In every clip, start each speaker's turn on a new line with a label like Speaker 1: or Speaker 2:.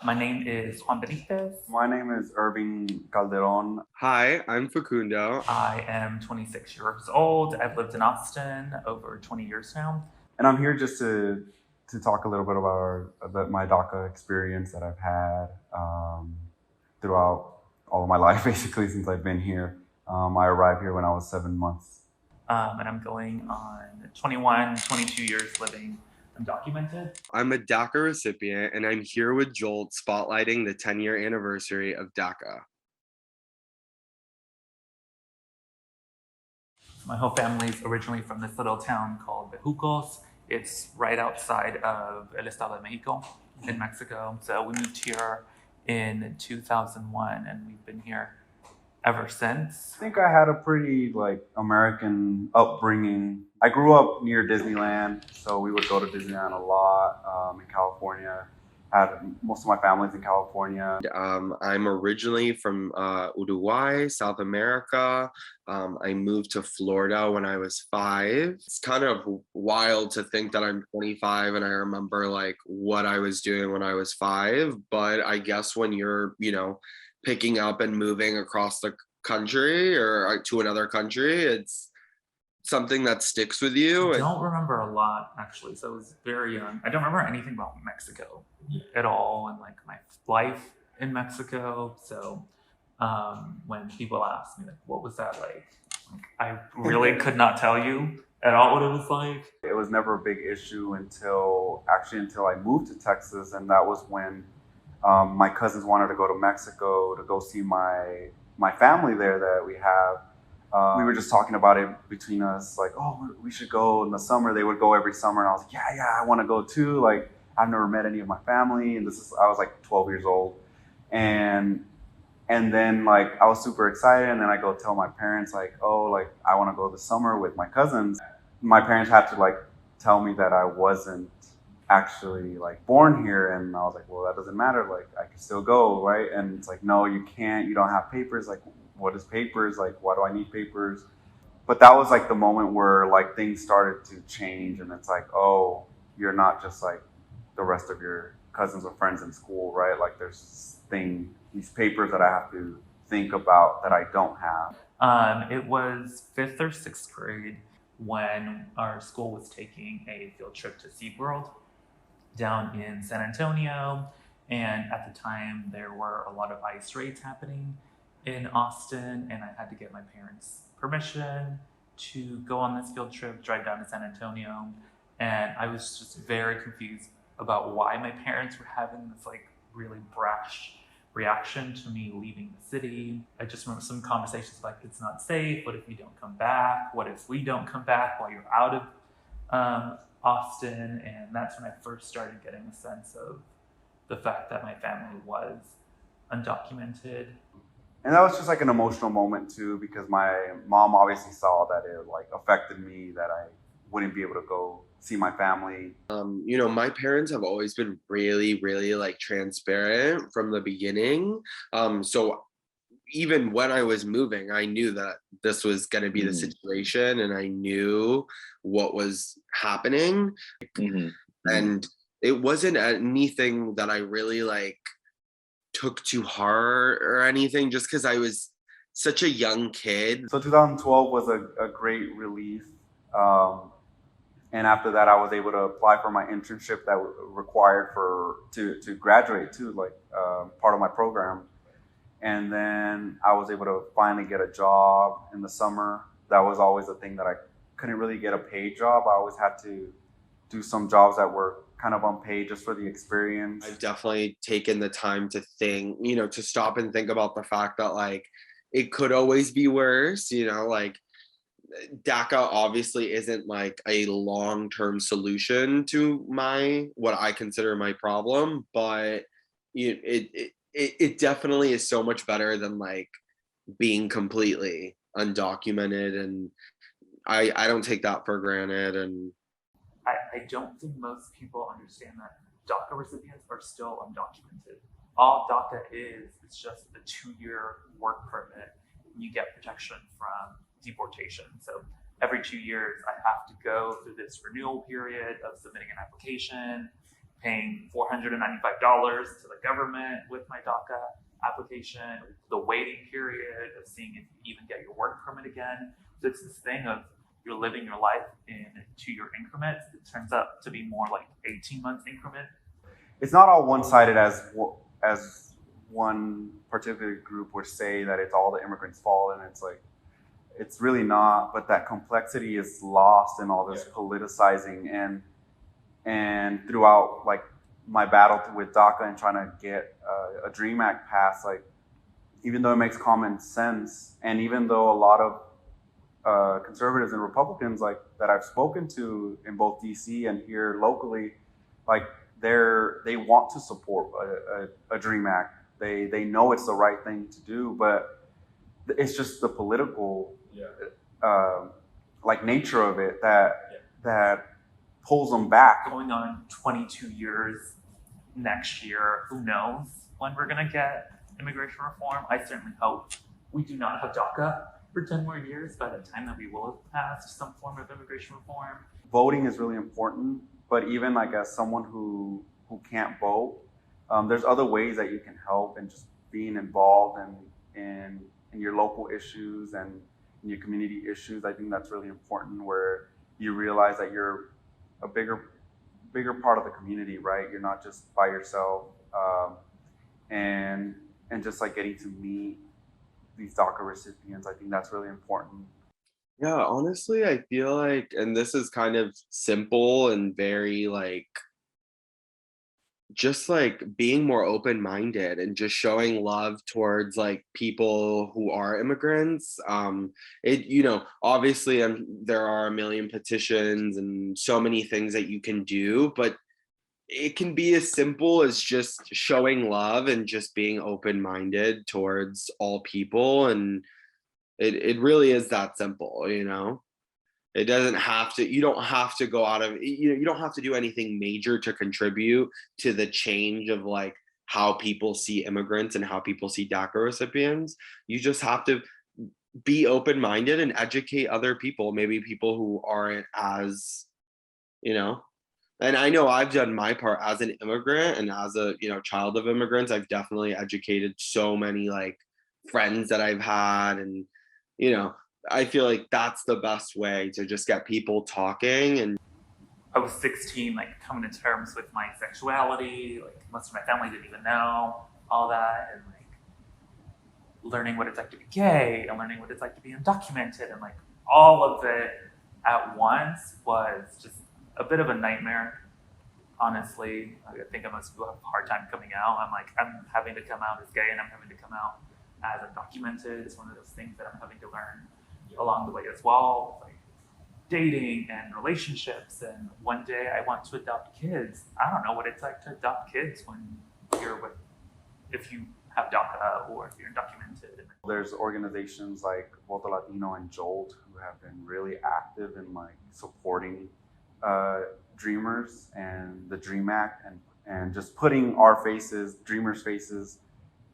Speaker 1: My name is Juan Benitez.
Speaker 2: My name is Irving Calderon.
Speaker 3: Hi, I'm Facundo.
Speaker 1: I am 26 years old. I've lived in Austin over 20 years now.
Speaker 2: And I'm here just to talk a little bit about my DACA experience that I've had throughout all of my life, basically, since I've been here. I arrived here when I was 7 months.
Speaker 1: And I'm going on 21, 22 years living undocumented.
Speaker 3: I'm a DACA recipient, and I'm here with Jolt spotlighting the 10-year anniversary of DACA.
Speaker 1: My whole family's originally from this little town called Bejucos. It's right outside of El Estado de Mexico in Mexico. So we moved here in 2001, and we've been here ever since.
Speaker 2: I think I had a pretty American upbringing. I grew up near Disneyland, so we would go to Disneyland a lot in California. Had most of my family's in California.
Speaker 3: I'm originally from Uruguay, South America. I moved to Florida when I was 5. It's kind of wild to think that I'm 25 and I remember what I was doing when I was 5. But I guess when you're, picking up and moving across the country or to another country, it's something that sticks with you.
Speaker 1: I don't remember a lot, actually. So I was very young. I don't remember anything about Mexico at all, and my life in Mexico. So when people ask me what was that like, I really could not tell you at all what it was like.
Speaker 2: It was never a big issue until I moved to Texas, and that was when my cousins wanted to go to Mexico to go see my family there that we have. We were just talking about it between us, we should go in the summer. They would go every summer, and I was like, yeah, I want to go too. I've never met any of my family, and I was 12 years old, and then I was super excited, and then I go tell my parents I want to go this summer with my cousins. My parents had to tell me that I wasn't actually born here, and I was like, well, that doesn't matter. I can still go, right? And it's no, you can't. You don't have papers. What is papers? Why do I need papers? But that was the moment where things started to change, and it's oh, you're not just the rest of your cousins or friends in school, right? There's these papers that I have to think about that I don't have.
Speaker 1: It was 5th or 6th grade when our school was taking a field trip to SeaWorld down in San Antonio. And at the time, there were a lot of ice raids happening in Austin, and I had to get my parents' permission to go on this field trip, drive down to San Antonio. And I was just very confused about why my parents were having this really brash reaction to me leaving the city. I just remember some conversations it's not safe. What if you don't come back? What if we don't come back while you're out of Austin? And that's when I first started getting a sense of the fact that my family was undocumented.
Speaker 2: And that was just an emotional moment too, because my mom obviously saw that it affected me, that I wouldn't be able to go see my family.
Speaker 3: My parents have always been really, really transparent from the beginning. So even when I was moving, I knew that this was going to be the situation, and I knew what was happening. And it wasn't anything that I really took too hard or anything, just because I was such a young kid.
Speaker 2: So 2012 was a great relief. And after that, I was able to apply for my internship that required to graduate too, part of my program. And then I was able to finally get a job in the summer. That was always a thing that I couldn't really get a paid job. I always had to do some jobs that were kind of unpaid just for the experience.
Speaker 3: I've definitely taken the time to think, to stop and think about the fact that it could always be worse, DACA obviously isn't a long-term solution to what I consider my problem, but it definitely is so much better than being completely undocumented, and I don't take that for granted. And
Speaker 1: I don't think most people understand that DACA recipients are still undocumented. All DACA is just a 2-year work permit, and you get protection from deportation. So every 2 years, I have to go through this renewal period of submitting an application, paying $495 to the government with my DACA application, the waiting period of seeing if you even get your work permit again. So it's this thing of you're living your life in 2-year increments. It turns out to be more like 18 months increment.
Speaker 2: It's not all one-sided as one particular group would say, that it's all the immigrants' fault, and it's like, it's really not. But that complexity is lost in all this politicizing, and throughout like my battle with DACA and trying to get a DREAM Act passed, like even though it makes common sense, and even though a lot of conservatives and Republicans like that I've spoken to in both DC and here locally, like they want to support a DREAM Act. They know it's the right thing to do, but it's just the political like nature of it that pulls them back.
Speaker 1: Going on 22 years next year, who knows when we're gonna get immigration reform. I certainly hope we do not have DACA for 10 more years by the time that we will have passed some form of immigration reform.
Speaker 2: Voting is really important, but even like as someone who can't vote, there's other ways that you can help, and just being involved in your local issues and in your community issues. I think that's really important, where you realize that you're a bigger part of the community, right? You're not just by yourself, and just like getting to meet these DACA recipients. I think that's really important.
Speaker 3: Yeah, honestly, I feel like, and this is kind of simple and very like, just like being more open-minded and just showing love towards like people who are immigrants. Obviously, there are a million petitions and so many things that you can do, but it can be as simple as just showing love and just being open-minded towards all people. And it really is that simple. It doesn't have to, you don't have to go out of, you don't have to do anything major to contribute to the change of like how people see immigrants and how people see DACA recipients. You just have to be open-minded and educate other people, maybe people who aren't as, and I know I've done my part as an immigrant and as a, child of immigrants. I've definitely educated so many like friends that I've had, and, I feel like that's the best way to just get people talking. And
Speaker 1: I was 16, like coming to terms with my sexuality. Like most of my family didn't even know all that, and like learning what it's like to be gay and learning what it's like to be undocumented, and like all of it at once was just a bit of a nightmare. Honestly, I think most people have a hard time coming out. I'm having to come out as gay, and I'm having to come out as undocumented. It's one of those things that I'm having to learn along the way as well, like dating and relationships. And one day I want to adopt kids. I don't know what it's like to adopt kids if you have DACA or if you're undocumented.
Speaker 2: There's organizations like Voto Latino and Jolt who have been really active in like supporting Dreamers and the DREAM Act, and just putting our faces, Dreamers' faces,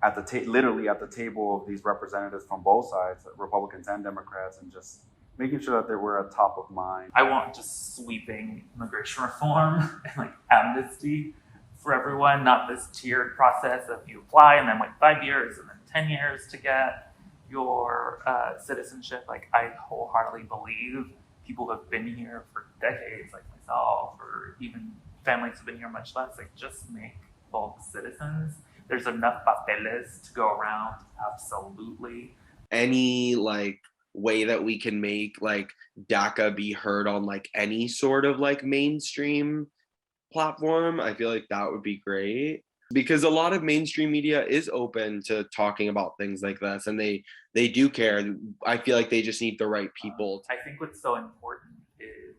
Speaker 2: at the literally at the table of these representatives from both sides, Republicans and Democrats, and just making sure that they were at top of mind.
Speaker 1: I want just sweeping immigration reform and like amnesty for everyone, not this tiered process of you apply and then wait 5 years and then 10 years to get your citizenship. Like I wholeheartedly believe people who have been here for decades, like myself, or even families who've been here much less, like just make both citizens. There's enough papeles to go around, absolutely.
Speaker 3: Any like way that we can make like DACA be heard on like any sort of like mainstream platform, I feel like that would be great, because a lot of mainstream media is open to talking about things like this, and they do care. I feel like they just need the right people.
Speaker 1: I think what's so important is,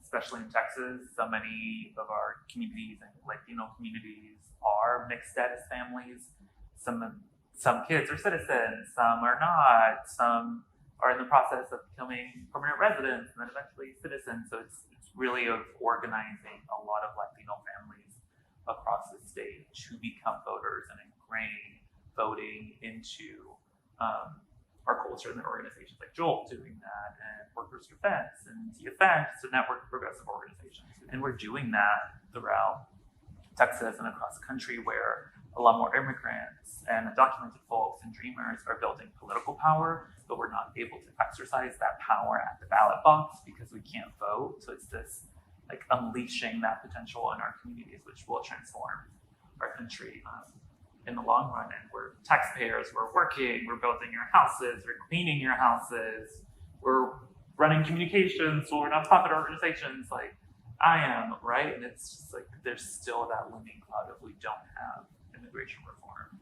Speaker 1: especially in Texas, so many of our communities and Latino communities are mixed status families. Some kids are citizens, some are not, some are in the process of becoming permanent residents and then eventually citizens. So it's really of organizing a lot of Latino families across the state to become voters and ingrain voting into our culture, and there are organizations like Jolt doing that, and Workers for Defense and TFN, it's a network of progressive organizations. And we're doing that throughout Texas and across the country, where a lot more immigrants and undocumented folks and dreamers are building political power, but we're not able to exercise that power at the ballot box because we can't vote. So it's this like unleashing that potential in our communities, which will transform our country in the long run. And we're taxpayers, we're working, we're building your houses, we're cleaning your houses, we're running communications for nonprofit organizations like I am, right? And it's just like there's still that looming cloud if we don't have immigration reform.